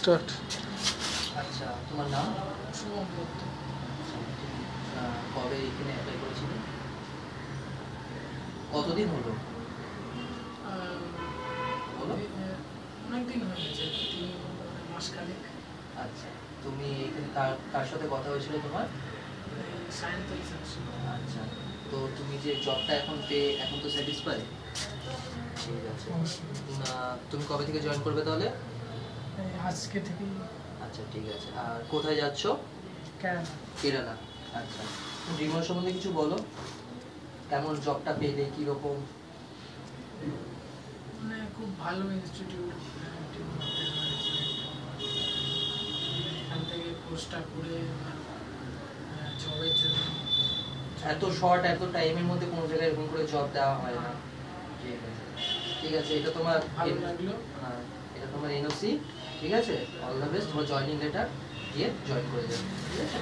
Start. আচ্ছা, তোমার নাম? শুভম দত্ত। কবে এখানে অ্যাপ্লাই করেছিলে? কতদিন হলো? বলো। অনেকদিন হয়ে গেছে, 3 মাস খানেক। আচ্ছা, তুমি এখানে কার সাথে কথা হয়েছিল তোমার? সায়ন্তন স্যার। আচ্ছা, তো তুমি যে জবটা এখন পেয়ে এখন তো স্যাটিসফাই? ঠিক আছে। তুমি কবে থেকে জয়েন করবে তাহলে? আজকে থেকেই। আচ্ছা, ঠিক আছে। আর কোথায় যাচ্ছ? কেরালা। কেরালা। আচ্ছা, ড্রিমর সম্বন্ধে কিছু বলো। কেমন জবটা পেলে, কীরকম? মানে খুব ভালো ইনস্টিটিউট, এখান থেকে কোর্সটা করে জবের জন্য। এত শর্ট, এত টাইমের মধ্যে কোনো জায়গায় এরকম করে জব দেওয়া হয় না। ঠিক আছে, ঠিক আছে। এটা তোমার ভালো লাগলো। হ্যাঁ, এটা তোমার এনওসি। ঠিক আছে, অল দ্য বেস্ট। তোমার জয়েনিং লেটার দিয়ে জয়েন করে যাবে। ঠিক আছে।